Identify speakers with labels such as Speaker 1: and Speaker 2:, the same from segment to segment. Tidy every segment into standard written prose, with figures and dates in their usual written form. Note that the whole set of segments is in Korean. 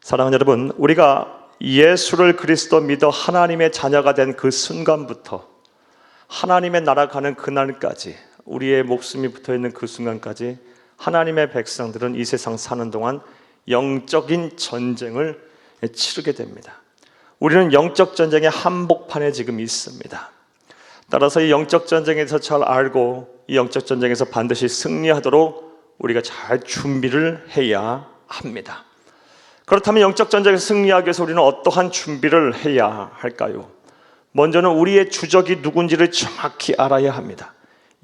Speaker 1: 사랑하는 여러분, 우리가 예수를 그리스도 믿어 하나님의 자녀가 된 그 순간부터 하나님의 나라 가는 그날까지, 우리의 목숨이 붙어있는 그 순간까지 하나님의 백성들은 이 세상 사는 동안 영적인 전쟁을 치르게 됩니다. 우리는 영적 전쟁의 한복판에 지금 있습니다. 따라서 이 영적 전쟁에서 잘 알고 이 영적 전쟁에서 반드시 승리하도록 우리가 잘 준비를 해야 합니다. 그렇다면 영적 전쟁에서 승리하기 위해서 우리는 어떠한 준비를 해야 할까요? 먼저는 우리의 주적이 누군지를 정확히 알아야 합니다.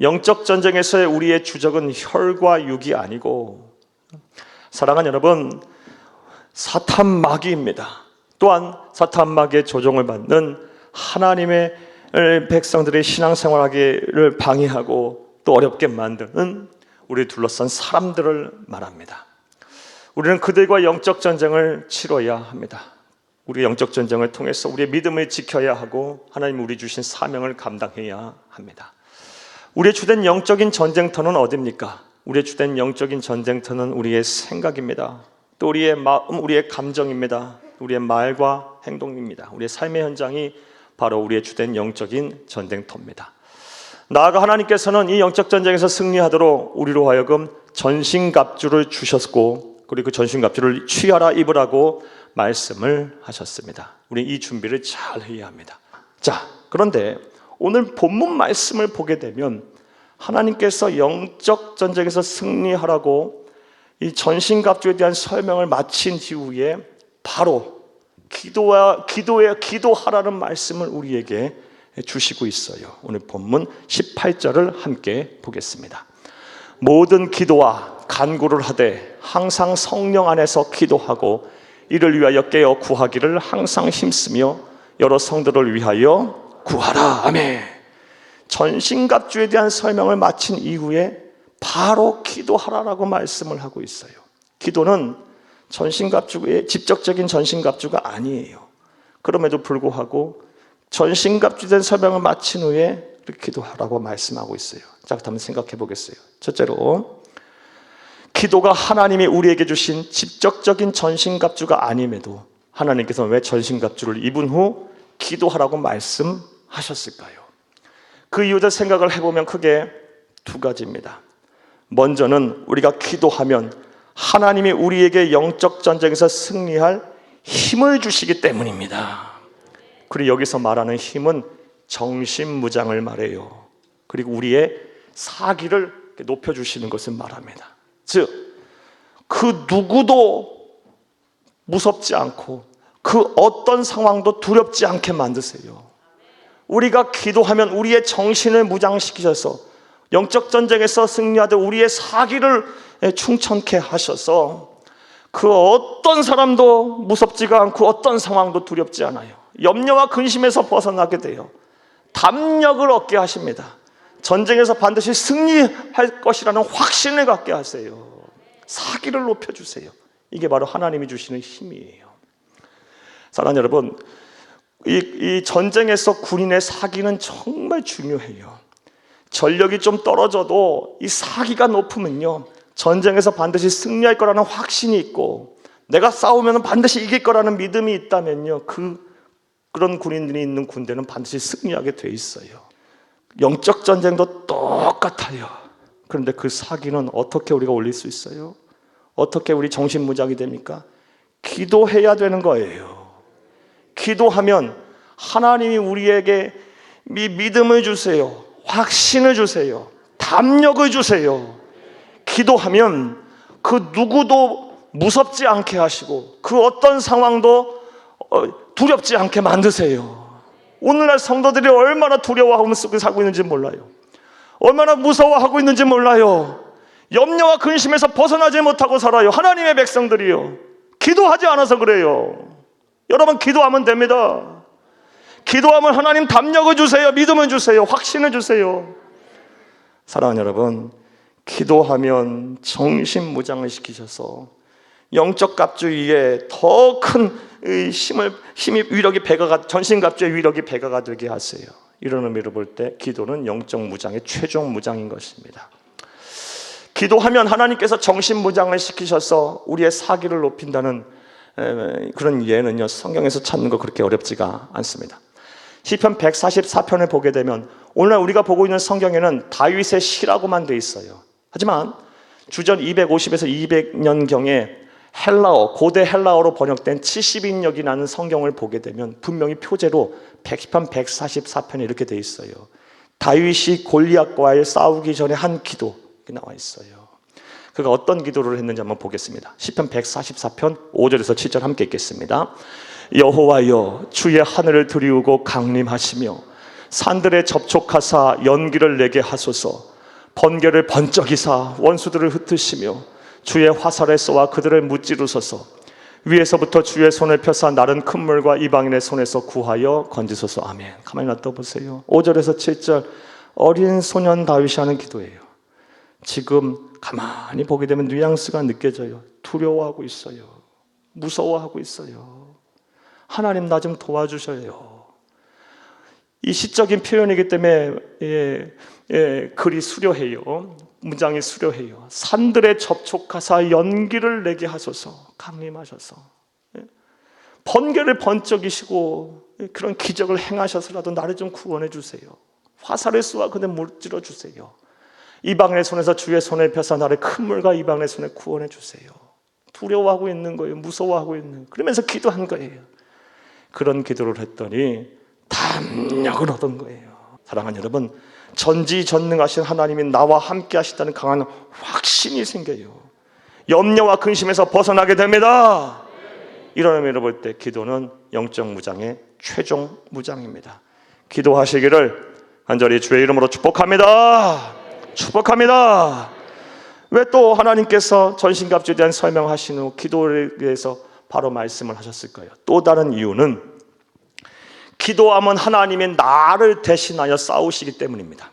Speaker 1: 영적 전쟁에서의 우리의 주적은 혈과 육이 아니고, 사랑하는 여러분, 사탄 마귀입니다. 또한 사탄 마귀의 조종을 받는 하나님의 백성들의 신앙생활하기를 방해하고 또 어렵게 만드는 우리 둘러싼 사람들을 말합니다. 우리는 그들과 영적 전쟁을 치러야 합니다. 우리 영적 전쟁을 통해서 우리의 믿음을 지켜야 하고 하나님 우리 주신 사명을 감당해야 합니다. 우리의 주된 영적인 전쟁터는 어디입니까? 우리의 주된 영적인 전쟁터는 우리의 생각입니다. 또 우리의 마음, 우리의 감정입니다. 우리의 말과 행동입니다. 우리의 삶의 현장이 바로 우리의 주된 영적인 전쟁터입니다. 나아가 하나님께서는 이 영적 전쟁에서 승리하도록 우리로 하여금 전신갑주를 주셨고, 그리고 그 전신갑주를 취하라 입으라고 말씀을 하셨습니다. 우리 이 준비를 잘 해야 합니다. 자, 그런데 오늘 본문 말씀을 보게 되면 하나님께서 영적 전쟁에서 승리하라고 이 전신갑주에 대한 설명을 마친 이후에 바로 기도하라는 말씀을 우리에게 주시고 있어요. 오늘 본문 18절을 함께 보겠습니다. 모든 기도와 간구를 하되 항상 성령 안에서 기도하고 이를 위하여 깨어 구하기를 항상 힘쓰며 여러 성도를 위하여 구하라. 아멘. 전신갑주에 대한 설명을 마친 이후에 바로 기도하라라고 말씀을 하고 있어요. 기도는 전신갑주의 직접적인 전신갑주가 아니에요. 그럼에도 불구하고 전신갑주에 대한 설명을 마친 후에 기도하라고 말씀하고 있어요. 자, 한번 생각해 보겠어요. 첫째로, 기도가 하나님이 우리에게 주신 직접적인 전신갑주가 아님에도 하나님께서는 왜 전신갑주를 입은 후 기도하라고 말씀하셨을까요? 그 이유를 생각을 해보면 크게 두 가지입니다. 먼저는 우리가 기도하면 하나님이 우리에게 영적 전쟁에서 승리할 힘을 주시기 때문입니다. 그리고 여기서 말하는 힘은 정신무장을 말해요. 그리고 우리의 사기를 높여주시는 것을 말합니다. 즉, 그 누구도 무섭지 않고 그 어떤 상황도 두렵지 않게 만드세요. 우리가 기도하면 우리의 정신을 무장시키셔서 영적 전쟁에서 승리하되 우리의 사기를 충천케 하셔서 그 어떤 사람도 무섭지가 않고 어떤 상황도 두렵지 않아요. 염려와 근심에서 벗어나게 돼요. 담력을 얻게 하십니다. 전쟁에서 반드시 승리할 것이라는 확신을 갖게 하세요. 사기를 높여주세요. 이게 바로 하나님이 주시는 힘이에요. 사랑하는 여러분, 이 전쟁에서 군인의 사기는 정말 중요해요. 전력이 좀 떨어져도 이 사기가 높으면요, 전쟁에서 반드시 승리할 거라는 확신이 있고 내가 싸우면 반드시 이길 거라는 믿음이 있다면요, 그런 군인들이 있는 군대는 반드시 승리하게 돼 있어요. 영적 전쟁도 똑같아요. 그런데 그 사기는 어떻게 우리가 올릴 수 있어요? 어떻게 우리 정신무장이 됩니까? 기도해야 되는 거예요. 기도하면 하나님이 우리에게 믿음을 주세요. 확신을 주세요. 담력을 주세요. 기도하면 그 누구도 무섭지 않게 하시고 그 어떤 상황도 두렵지 않게 만드세요. 오늘날 성도들이 얼마나 두려워하고 살고 있는지 몰라요. 얼마나 무서워하고 있는지 몰라요. 염려와 근심에서 벗어나지 못하고 살아요. 하나님의 백성들이요, 기도하지 않아서 그래요. 여러분, 기도하면 됩니다. 기도하면 하나님 담력을 주세요. 믿음을 주세요. 확신을 주세요. 사랑하는 여러분, 기도하면 정신무장을 시키셔서 영적 갑주 위에 더 큰 힘이 위력이 배가가, 전신갑주의 위력이 배가가 되게 하세요. 이런 의미로 볼 때 기도는 영적 무장의 최종 무장인 것입니다. 기도하면 하나님께서 정신무장을 시키셔서 우리의 사기를 높인다는 그런 예는요, 성경에서 찾는 거 그렇게 어렵지가 않습니다. 시편 144편을 보게 되면 오늘 우리가 보고 있는 성경에는 다윗의 시라고만 돼 있어요. 하지만 주전 250에서 200년경에 헬라어, 고대 헬라어로 번역된 70인역이라는 성경을 보게 되면 분명히 표제로 시편 144편에 이렇게 돼 있어요. 다윗이 골리앗과의 싸우기 전에 한 기도, 이렇게 나와 있어요. 그가 어떤 기도를 했는지 한번 보겠습니다. 시편 144편 5절에서 7절 함께 읽겠습니다. 여호와여, 주의 하늘을 들이우고 강림하시며 산들에 접촉하사 연기를 내게 하소서. 번개를 번쩍이사 원수들을 흩으시며 주의 화살에 쏘아 그들을 무찌르소서. 위에서부터 주의 손을 펴사 나른 큰 물과 이방인의 손에서 구하여 건지소서. 아멘. 가만히 놔둬 보세요. 5절에서 7절 어린 소년 다윗이 하는 기도예요. 지금 가만히 보게 되면 뉘앙스가 느껴져요. 두려워하고 있어요. 무서워하고 있어요. 하나님 나 좀 도와주셔요. 이 시적인 표현이기 때문에 글이 수려해요. 문장이 수려해요. 산들에 접촉하사 연기를 내게 하소서. 강림하셔서 번개를 번쩍이시고 그런 기적을 행하셔서라도 나를 좀 구원해 주세요. 화살을 쏘아 그들 물질러 주세요. 이방인의 손에서 주의 손을 펴사 나를 큰 물과 이방인의 손에 구원해 주세요. 두려워하고 있는 거예요. 무서워하고 있는 거예요. 그러면서 기도한 거예요. 그런 기도를 했더니 담력을 얻은 거예요. 사랑하는 여러분, 전지전능하신 하나님이 나와 함께 하시다는 강한 확신이 생겨요. 염려와 근심에서 벗어나게 됩니다. 이런 의미로 볼 때 기도는 영적 무장의 최종 무장입니다. 기도하시기를 간절히 주의 이름으로 축복합니다. 축복합니다. 왜 또 하나님께서 전신갑주에 대한 설명하신 후 기도를 위해서 바로 말씀을 하셨을까요? 또 다른 이유는 기도하면 하나님이 나를 대신하여 싸우시기 때문입니다.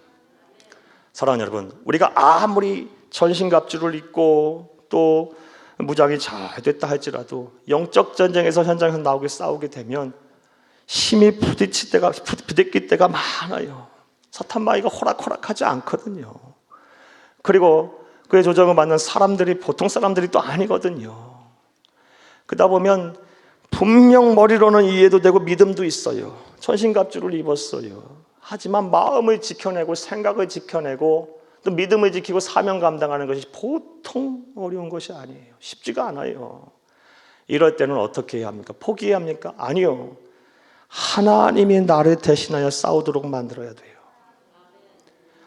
Speaker 1: 사랑하는 여러분, 우리가 아무리 전신갑주를 입고 또 무장이 잘 됐다 할지라도 영적 전쟁에서 현장에서 나오게 싸우게 되면 힘이 부딪힐 때가 많아요. 사탄 마귀가 호락호락하지 않거든요. 그리고 그의 조정을 받는 사람들이 보통 사람들이 또 아니거든요. 그러다 보면 분명 머리로는 이해도 되고 믿음도 있어요. 전신갑주를 입었어요. 하지만 마음을 지켜내고 생각을 지켜내고 또 믿음을 지키고 사명 감당하는 것이 보통 어려운 것이 아니에요. 쉽지가 않아요. 이럴 때는 어떻게 해야 합니까? 포기해야 합니까? 아니요. 하나님이 나를 대신하여 싸우도록 만들어야 돼요.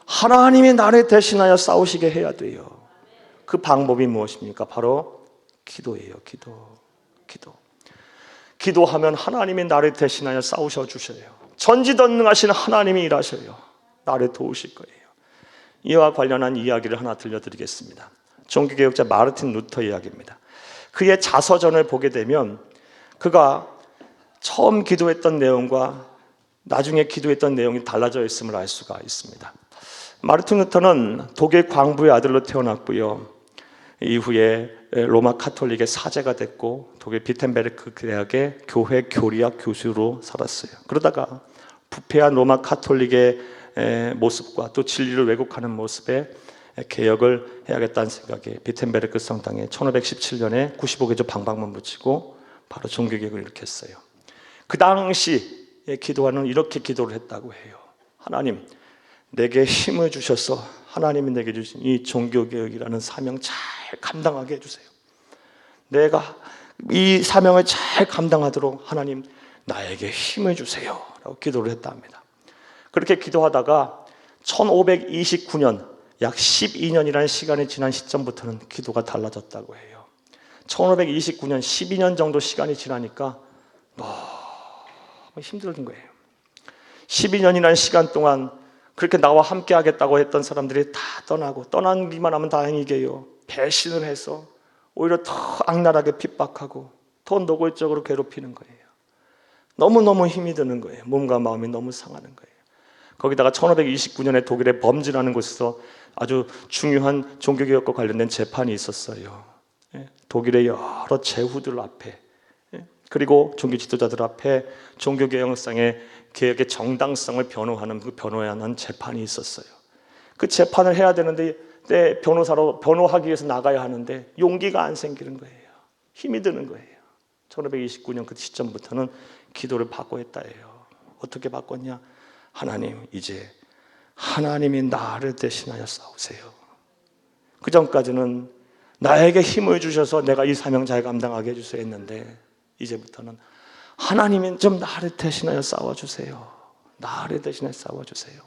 Speaker 1: 하나님이 나를 대신하여 싸우시게 해야 돼요. 그 방법이 무엇입니까? 바로 기도예요. 기도. 기도하면 하나님이 나를 대신하여 싸우셔 주셔요. 전지전능하신 하나님이 일하셔요. 나를 도우실 거예요. 이와 관련한 이야기를 하나 들려드리겠습니다. 종교개혁자 마르틴 루터 이야기입니다. 그의 자서전을 보게 되면 그가 처음 기도했던 내용과 나중에 기도했던 내용이 달라져 있음을 알 수가 있습니다. 마르틴 루터는 독일 광부의 아들로 태어났고요. 이후에 로마 카톨릭의 사제가 됐고 독일 비텐베르크 대학의 교회 교리학 교수로 살았어요. 그러다가 부패한 로마 카톨릭의 모습과 또 진리를 왜곡하는 모습에 개혁을 해야겠다는 생각에 비텐베르크 성당에 1517년에 95개조 방방문 붙이고 바로 종교개혁을 일으켰어요. 그 당시에 기도하는 이렇게 기도를 했다고 해요. 하나님, 내게 힘을 주셔서 하나님이 내게 주신 이 종교개혁이라는 사명 잘 감당하게 해주세요. 내가 이 사명을 잘 감당하도록 하나님 나에게 힘을 주세요 라고 기도를 했다 합니다. 그렇게 기도하다가 1529년 약 12년이라는 시간이 지난 시점부터는 기도가 달라졌다고 해요. 1529년 12년 정도 시간이 지나니까 너무 힘들어진 거예요. 12년이라는 시간 동안 그렇게 나와 함께 하겠다고 했던 사람들이 다 떠나고 떠나기만 하면 다행이게요. 배신을 해서 오히려 더 악랄하게 핍박하고 더 노골적으로 괴롭히는 거예요. 너무너무 힘이 드는 거예요. 몸과 마음이 너무 상하는 거예요. 거기다가 1529년에 독일의 범즈라는 곳에서 아주 중요한 종교개혁과 관련된 재판이 있었어요. 독일의 여러 제후들 앞에 그리고 종교 지도자들 앞에 종교개혁상의 개혁의 정당성을 변호하는 그 변호하는 재판이 있었어요. 그 재판을 해야 되는데 변호사로 변호하기 위해서 나가야 하는데 용기가 안 생기는 거예요. 힘이 드는 거예요. 1529년 그 시점부터는 기도를 바꿔했다예요. 어떻게 바꿨냐? 하나님, 이제 하나님이 나를 대신하여 싸우세요. 그 전까지는 나에게 힘을 주셔서 내가 이 사명 잘 감당하게 해주세요 했는데, 이제부터는 하나님이 좀 나를 대신하여 싸워주세요. 나를 대신하여 싸워주세요.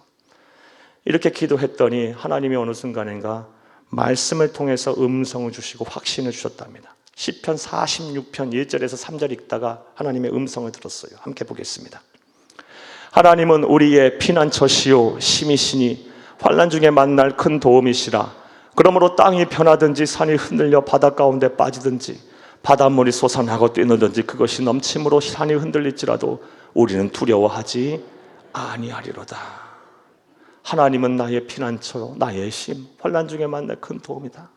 Speaker 1: 이렇게 기도했더니 하나님이 어느 순간인가 말씀을 통해서 음성을 주시고 확신을 주셨답니다. 시편 46편 1절에서 3절 읽다가 하나님의 음성을 들었어요. 함께 보겠습니다. 하나님은 우리의 피난처시요 힘이시니 환난 중에 만날 큰 도움이시라. 그러므로 땅이 변하든지 산이 흔들려 바다 가운데 빠지든지 바닷물이 솟아나고 뛰놀든지 그것이 넘침으로 산이 흔들릴지라도 우리는 두려워하지 아니하리로다. 하나님은 나의 피난처요, 나의 힘, 환난 중에 만날 큰 도움이다.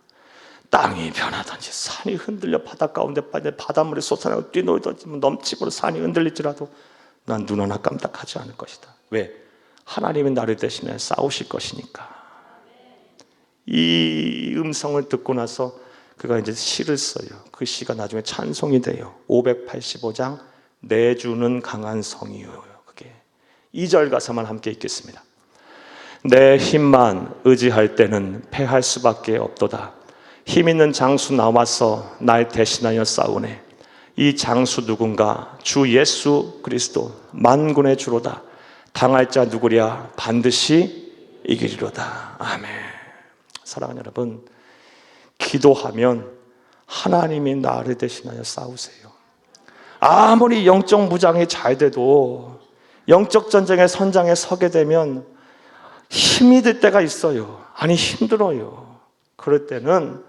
Speaker 1: 땅이 변하든지 산이 흔들려 바다 가운데 빠져 바닷물이 솟아나고 뛰놀든지 넘침으로 산이 흔들릴지라도 난 눈 하나 깜짝하지 않을 것이다. 왜? 하나님은 나를 대신해 싸우실 것이니까. 이 음성을 듣고 나서 그가 이제 시를 써요. 그 시가 나중에 찬송이 돼요. 585장 내 주는 강한 성이요. 그게 2절 가사만 함께 읽겠습니다. 내 힘만 의지할 때는 패할 수밖에 없도다. 힘 있는 장수 나와서 날 대신하여 싸우네. 이 장수 누군가? 주 예수 그리스도 만군의 주로다. 당할 자 누구랴? 반드시 이기리로다. 아멘. 사랑하는 여러분, 기도하면 하나님이 나를 대신하여 싸우세요. 아무리 영적 무장이 잘 돼도 영적 전쟁의 선장에 서게 되면 힘이 들 때가 있어요. 아니 힘들어요. 그럴 때는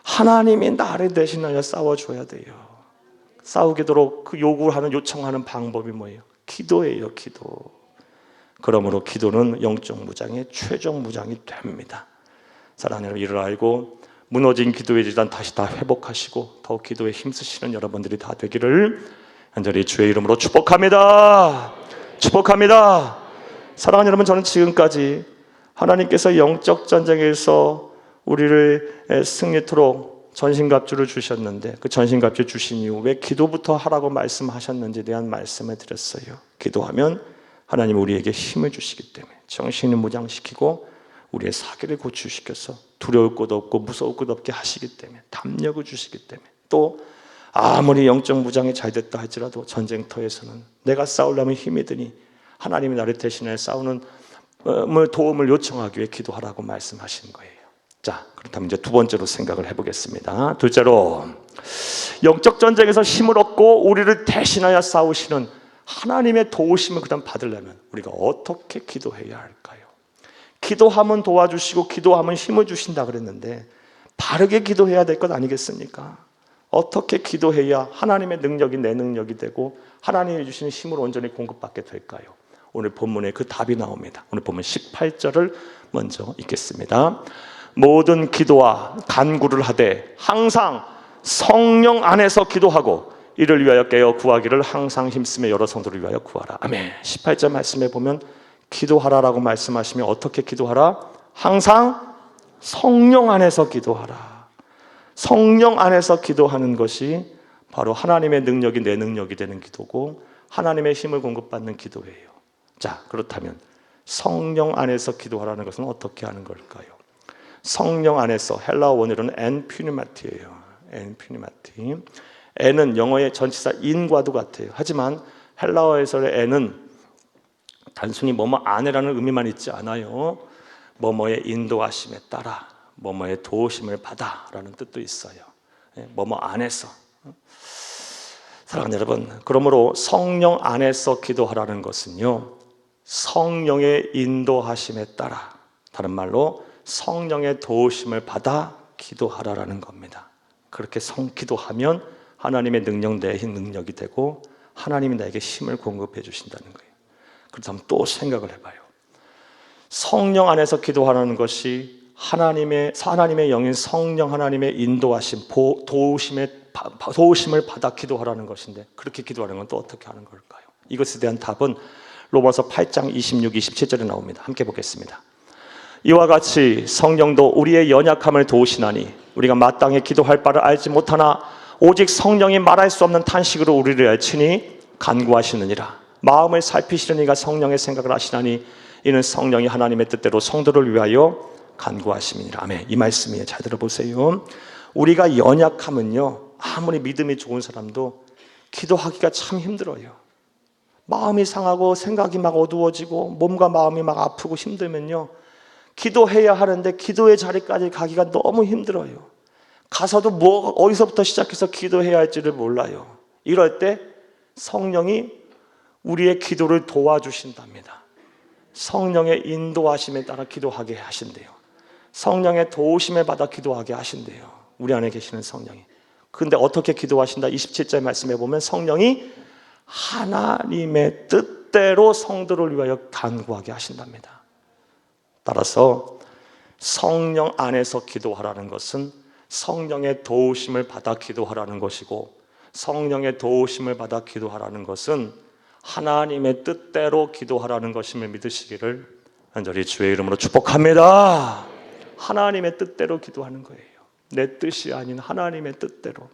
Speaker 1: 하나님이 나를 대신하여 싸워줘야 돼요. 싸우도록 그 요구하는 요청하는 방법이 뭐예요? 기도예요. 기도. 그러므로 기도는 영적 무장의 최종 무장이 됩니다. 사랑하는 여러분, 이를 알고 무너진 기도의 지단 다시 다 회복하시고 더욱 기도에 힘쓰시는 여러분들이 다 되기를 간절히 주의 이름으로 축복합니다. 축복합니다. 사랑하는 여러분, 저는 지금까지 하나님께서 영적 전쟁에서 우리를 승리토록 전신갑주를 주셨는데 그 전신갑주 주신 이후 왜 기도부터 하라고 말씀하셨는지에 대한 말씀을 드렸어요. 기도하면 하나님 우리에게 힘을 주시기 때문에 정신을 무장시키고 우리의 사기를 고치시켜서 두려울 것 없고 무서울 것 없게 하시기 때문에 담력을 주시기 때문에 또 아무리 영적 무장이 잘 됐다 할지라도 전쟁터에서는 내가 싸우려면 힘이 드니 하나님이 나를 대신해 싸우는 도움을 요청하기 위해 기도하라고 말씀하신 거예요. 자, 그렇다면 이제 두 번째로 생각을 해보겠습니다. 둘째로 영적 전쟁에서 힘을 얻고 우리를 대신하여 싸우시는 하나님의 도우심을 그다음 받으려면 우리가 어떻게 기도해야 할까요? 기도하면 도와주시고 기도하면 힘을 주신다 그랬는데 바르게 기도해야 될 것 아니겠습니까? 어떻게 기도해야 하나님의 능력이 내 능력이 되고 하나님이 주시는 힘을 온전히 공급받게 될까요? 오늘 본문에 그 답이 나옵니다. 오늘 본문 18절을 먼저 읽겠습니다. 모든 기도와 간구를 하되 항상 성령 안에서 기도하고 이를 위하여 깨어 구하기를 항상 힘쓰며 여러 성도를 위하여 구하라. 아멘. 18절 말씀에 보면 기도하라라고 말씀하시면 어떻게 기도하라? 항상 성령 안에서 기도하라. 성령 안에서 기도하는 것이 바로 하나님의 능력이 내 능력이 되는 기도고 하나님의 힘을 공급받는 기도예요. 자, 그렇다면 성령 안에서 기도하라는 것은 어떻게 하는 걸까요? 성령 안에서 헬라어 원어로는 엔피니마티예요. 엔피니마티. 엔은 영어의 전치사 인과도 같아요. 하지만 헬라어에서의 엔은 단순히 뭐뭐 안에라는 의미만 있지 않아요. 뭐뭐의 인도하심에 따라 뭐뭐의 도우심을 받아라는 뜻도 있어요. 뭐뭐 안에서. 사랑하는 여러분, 그러므로 성령 안에서 기도하라는 것은요, 성령의 인도하심에 따라, 다른 말로 성령의 도우심을 받아 기도하라라는 겁니다. 그렇게 기도하면 하나님의 능력 내 능력이 되고 하나님이 나에게 힘을 공급해 주신다는 거예요. 그렇다면 또 생각을 해봐요. 성령 안에서 기도하라는 것이 하나님의 영인 성령 하나님의 인도하심, 도우심을 받아 기도하라는 것인데 그렇게 기도하는 건 또 어떻게 하는 걸까요? 이것에 대한 답은 로마서 8장 26, 27절에 나옵니다. 함께 보겠습니다. 이와 같이 성령도 우리의 연약함을 도우시나니 우리가 마땅히 기도할 바를 알지 못하나 오직 성령이 말할 수 없는 탄식으로 우리를 애치니 간구하시느니라. 마음을 살피시는 이가 성령의 생각을 하시나니 이는 성령이 하나님의 뜻대로 성도를 위하여 간구하심이니라. 아멘. 이 말씀이에요. 잘 들어보세요. 우리가 연약하면요, 아무리 믿음이 좋은 사람도 기도하기가 참 힘들어요. 마음이 상하고 생각이 막 어두워지고 몸과 마음이 막 아프고 힘들면요, 기도해야 하는데 기도의 자리까지 가기가 너무 힘들어요. 가서도 어디서부터 시작해서 기도해야 할지를 몰라요. 이럴 때 성령이 우리의 기도를 도와주신답니다. 성령의 인도하심에 따라 기도하게 하신대요. 성령의 도우심을 받아 기도하게 하신대요. 우리 안에 계시는 성령이. 근데 어떻게 기도하신다? 27절 말씀에 보면 성령이 하나님의 뜻대로 성도를 위하여 간구하게 하신답니다. 따라서 성령 안에서 기도하라는 것은 성령의 도우심을 받아 기도하라는 것이고, 성령의 도우심을 받아 기도하라는 것은 하나님의 뜻대로 기도하라는 것임을 믿으시기를 간절히 주의 이름으로 축복합니다. 하나님의 뜻대로 기도하는 거예요. 내 뜻이 아닌 하나님의 뜻대로.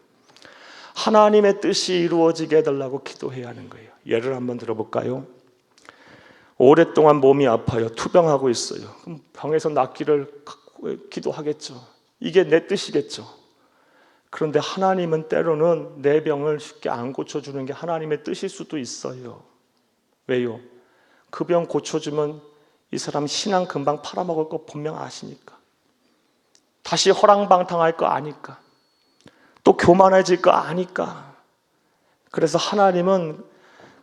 Speaker 1: 하나님의 뜻이 이루어지게 해달라고 기도해야 하는 거예요. 예를 한번 들어볼까요? 오랫동안 몸이 아파요. 투병하고 있어요. 그럼 병에서 낫기를 기도하겠죠. 이게 내 뜻이겠죠. 그런데 하나님은 때로는 내 병을 쉽게 안 고쳐주는 게 하나님의 뜻일 수도 있어요. 왜요? 그 병 고쳐주면 이 사람 신앙 금방 팔아먹을 거 분명 아시니까. 다시 허랑방탕할 거 아니까. 또 교만해질 거 아니까. 그래서 하나님은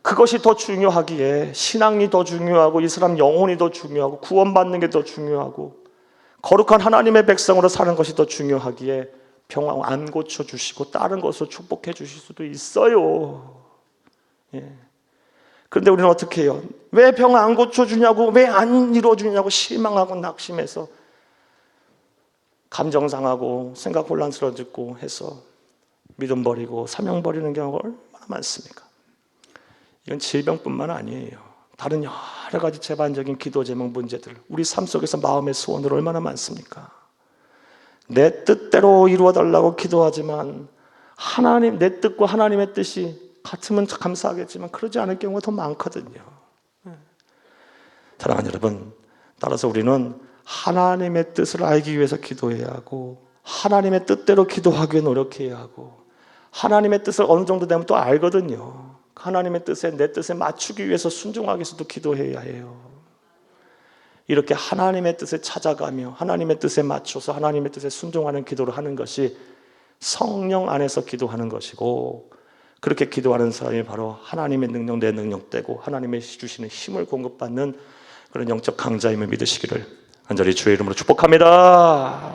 Speaker 1: 그것이 더 중요하기에, 신앙이 더 중요하고 이 사람 영혼이 더 중요하고 구원받는 게 더 중요하고 거룩한 하나님의 백성으로 사는 것이 더 중요하기에 병 안 고쳐주시고 다른 것으로 축복해 주실 수도 있어요. 예. 그런데 우리는 어떻게 해요? 왜 병 안 고쳐주냐고, 왜 안 이루어주냐고 실망하고 낙심해서 감정 상하고 생각 혼란스러워지고 해서 믿음 버리고 사명 버리는 경우가 얼마나 많습니까? 이건 질병뿐만 아니에요. 다른 여러 가지 재반적인 기도 제목 문제들, 우리 삶 속에서 마음의 소원들 얼마나 많습니까? 내 뜻대로 이루어달라고 기도하지만 하나님, 내 뜻과 하나님의 뜻이 같으면 감사하겠지만 그러지 않을 경우가 더 많거든요. 사랑하는 여러분, 따라서 우리는 하나님의 뜻을 알기 위해서 기도해야 하고, 하나님의 뜻대로 기도하기 위해 노력해야 하고, 하나님의 뜻을 어느 정도 되면 또 알거든요. 하나님의 뜻에, 내 뜻에 맞추기 위해서 순종하기 위해서도 기도해야 해요. 이렇게 하나님의 뜻에 찾아가며 하나님의 뜻에 맞춰서 하나님의 뜻에 순종하는 기도를 하는 것이 성령 안에서 기도하는 것이고, 그렇게 기도하는 사람이 바로 하나님의 능력, 내 능력되고 하나님의 주시는 힘을 공급받는 그런 영적 강자임을 믿으시기를 간절히 주의 이름으로 축복합니다.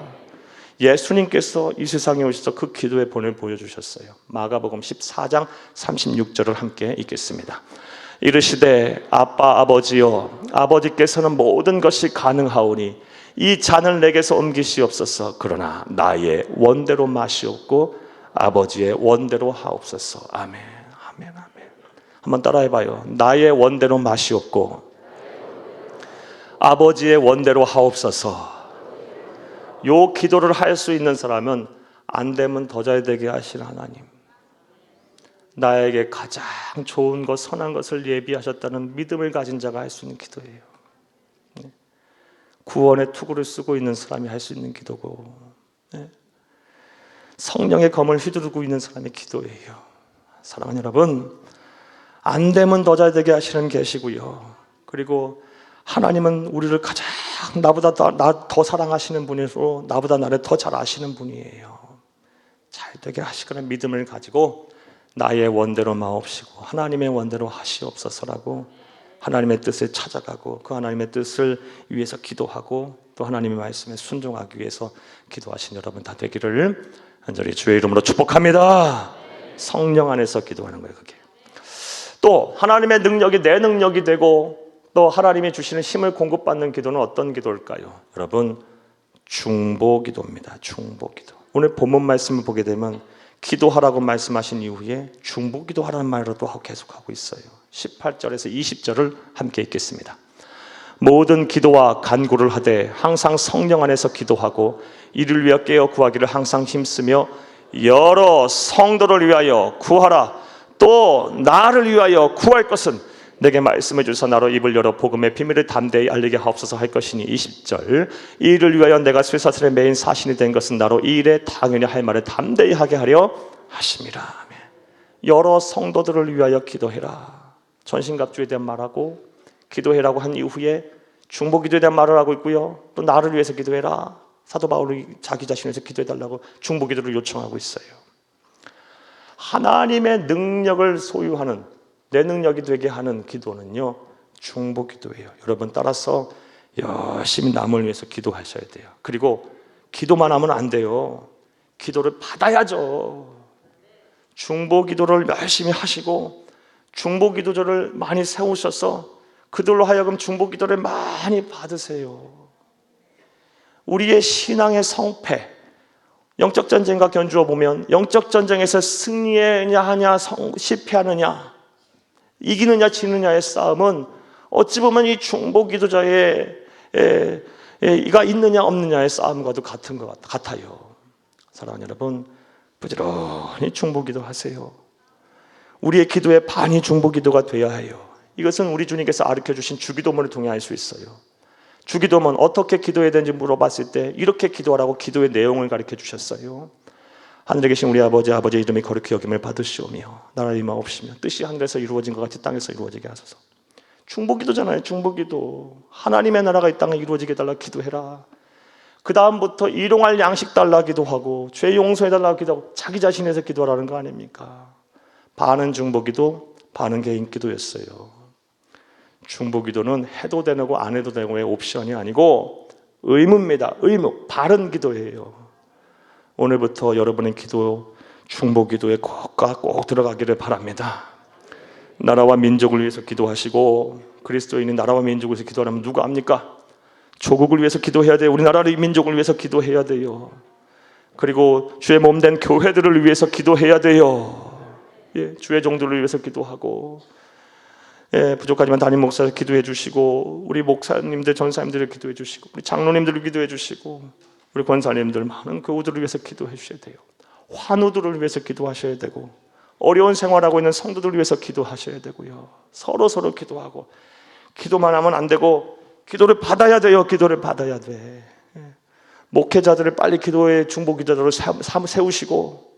Speaker 1: 예수님께서 이 세상에 오셔서 그 기도의 본을 보여주셨어요. 마가복음 14장 36절을 함께 읽겠습니다. 이르시되 아빠 아버지여, 아버지께서는 모든 것이 가능하오니 이 잔을 내게서 옮기시옵소서. 그러나 나의 원대로 마시옵고 아버지의 원대로 하옵소서. 아멘, 아멘, 아멘. 한번 따라해봐요. 나의 원대로 마시옵고 아버지의 원대로 하옵소서. 요 기도를 할 수 있는 사람은 안 되면 더 잘 되게 하신 하나님, 나에게 가장 좋은 것, 선한 것을 예비하셨다는 믿음을 가진 자가 할 수 있는 기도예요. 구원의 투구를 쓰고 있는 사람이 할 수 있는 기도고, 성령의 검을 휘두르고 있는 사람의 기도예요. 사랑하는 여러분, 안 되면 더 잘 되게 하시는 계시고요. 그리고 하나님은 우리를 가장 나보다 더 사랑하시는 분이고 나보다 나를 더 잘 아시는 분이에요. 잘 되게 하시거나 믿음을 가지고 나의 원대로 마옵시고 하나님의 원대로 하시옵소서라고 하나님의 뜻을 찾아가고 그 하나님의 뜻을 위해서 기도하고 또 하나님의 말씀에 순종하기 위해서 기도하신 여러분 다 되기를 간절히 주의 이름으로 축복합니다. 성령 안에서 기도하는 거예요. 그게 또 하나님의 능력이 내 능력이 되고 또 하나님이 주시는 힘을 공급받는 기도는 어떤 기도일까요? 여러분, 중보기도입니다. 중보기도. 오늘 본문 말씀을 보게 되면 기도하라고 말씀하신 이후에 중보기도하라는 말로도 계속하고 있어요. 18절에서 20절을 함께 읽겠습니다. 모든 기도와 간구를 하되 항상 성령 안에서 기도하고 이를 위하여 깨어 구하기를 항상 힘쓰며 여러 성도를 위하여 구하라. 또 나를 위하여 구할 것은 내게 말씀해 주사 나로 입을 열어 복음의 비밀을 담대히 알리게 하옵소서 할 것이니. 20절 이 일을 위하여 내가 쇠사슬에 매인 사신이 된 것은 나로 이 일에 당연히 할 말을 담대히 하게 하려 하심이라. 여러 성도들을 위하여 기도해라. 전신갑주에 대한 말하고 기도해라고 한 이후에 중보기도에 대한 말을 하고 있고요. 또 나를 위해서 기도해라. 사도 바울이 자기 자신을 위해서 기도해달라고 중보기도를 요청하고 있어요. 하나님의 능력을 소유하는, 내 능력이 되게 하는 기도는요, 중보기도예요. 여러분 따라서 열심히 남을 위해서 기도하셔야 돼요. 그리고 기도만 하면 안 돼요. 기도를 받아야죠. 중보기도를 열심히 하시고 중보기도자를 많이 세우셔서 그들로 하여금 중보기도를 많이 받으세요. 우리의 신앙의 성패, 영적 전쟁과 견주어 보면 영적 전쟁에서 승리하냐 하냐, 실패하느냐, 이기느냐 지느냐의 싸움은 어찌 보면 이 중보기도자의 이가 있느냐 없느냐의 싸움과도 같은 것 같아요. 사랑하는 여러분, 부지런히 중보기도 하세요. 우리의 기도의 반이 중보기도가 되어야 해요. 이것은 우리 주님께서 가르쳐주신 주기도문을 통해 알 수 있어요. 주기도문 어떻게 기도해야 되는지 물어봤을 때 이렇게 기도하라고 기도의 내용을 가르쳐 주셨어요. 하늘에 계신 우리 아버지, 아버지의 이름이 거룩히 여김을 받으시오며 나라의 임하옵시며 뜻이 하늘에서 이루어진 것 같이 땅에서 이루어지게 하소서. 중보기도잖아요. 중보기도. 하나님의 나라가 이 땅에 이루어지게 달라 기도해라. 그 다음부터 일용할 양식 달라 기도하고 죄 용서해 달라 기도하고 자기 자신에서 기도하라는 거 아닙니까? 반은 중보기도, 반은 개인 기도였어요. 중보기도는 해도 되고 안 해도 되고의 옵션이 아니고 의무입니다. 의무, 바른 기도예요. 오늘부터 여러분의 기도, 중보기도에 꼭 들어가기를 바랍니다. 나라와 민족을 위해서 기도하시고, 그리스도인이 나라와 민족을 위해서 기도하면 누가 합니까? 조국을 위해서 기도해야 돼요. 우리나라의 민족을 위해서 기도해야 돼요. 그리고 주의 몸된 교회들을 위해서 기도해야 돼요. 주의 종들을 위해서 기도하고, 부족하지만 담임 목사를 기도해 주시고, 우리 목사님들, 전사님들을 기도해 주시고, 우리 장로님들을 기도해 주시고, 우리 권사님들 많은 교우들을 위해서 기도해 주셔야 돼요. 환우들을 위해서 기도하셔야 되고, 어려운 생활하고 있는 성도들을 위해서 기도하셔야 되고요. 서로 기도하고, 기도만 하면 안 되고 기도를 받아야 돼요. 기도를 받아야 돼. 목회자들을 빨리 기도의 중보기도자로 세우시고,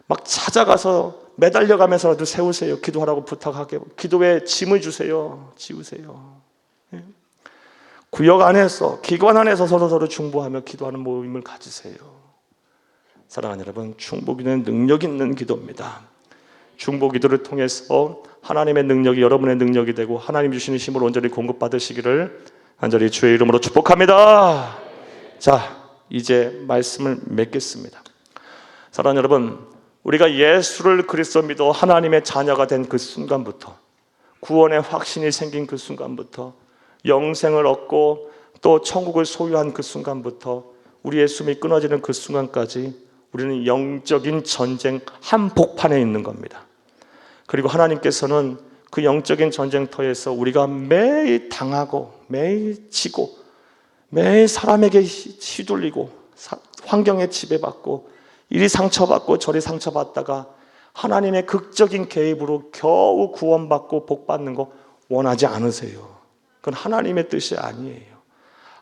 Speaker 1: 막 찾아가서 매달려가면서라도 세우세요. 기도하라고 부탁하게. 기도에 짐을 주세요. 지우세요. 구역 안에서, 기관 안에서 서로 중보하며 기도하는 모임을 가지세요. 사랑하는 여러분, 중보기도는 능력 있는 기도입니다. 중보기도를 통해서 하나님의 능력이 여러분의 능력이 되고 하나님 주시는 힘을 온전히 공급받으시기를 간절히 주의 이름으로 축복합니다. 자, 이제 말씀을 맺겠습니다. 사랑하는 여러분, 우리가 예수를 그리스도 믿어 하나님의 자녀가 된 그 순간부터, 구원의 확신이 생긴 그 순간부터, 영생을 얻고 또 천국을 소유한 그 순간부터 우리의 숨이 끊어지는 그 순간까지 우리는 영적인 전쟁 한복판에 있는 겁니다. 그리고 하나님께서는 그 영적인 전쟁터에서 우리가 매일 당하고 매일 지고 매일 사람에게 휘둘리고 환경에 지배받고 이리 상처받고 저리 상처받다가 하나님의 극적인 개입으로 겨우 구원받고 복받는 거 원하지 않으세요. 그건 하나님의 뜻이 아니에요.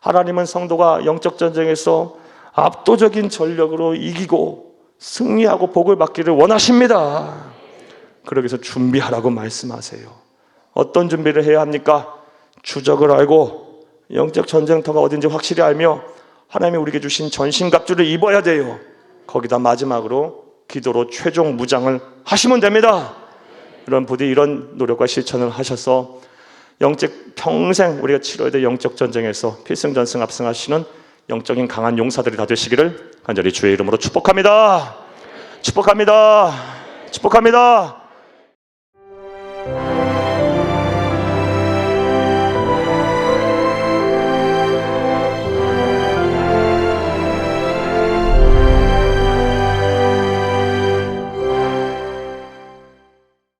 Speaker 1: 하나님은 성도가 영적 전쟁에서 압도적인 전력으로 이기고 승리하고 복을 받기를 원하십니다. 그러기 위해서 준비하라고 말씀하세요. 어떤 준비를 해야 합니까? 주적을 알고 영적 전쟁터가 어딘지 확실히 알며 하나님이 우리에게 주신 전신갑주를 입어야 돼요. 거기다 마지막으로 기도로 최종 무장을 하시면 됩니다. 이런 부디 이런 노력과 실천을 하셔서 평생 우리가 치러야 될 영적 전쟁에서 필승전승 압승하시는 영적인 강한 용사들이 다 되시기를 간절히 주의 이름으로 축복합니다. 축복합니다. 축복합니다.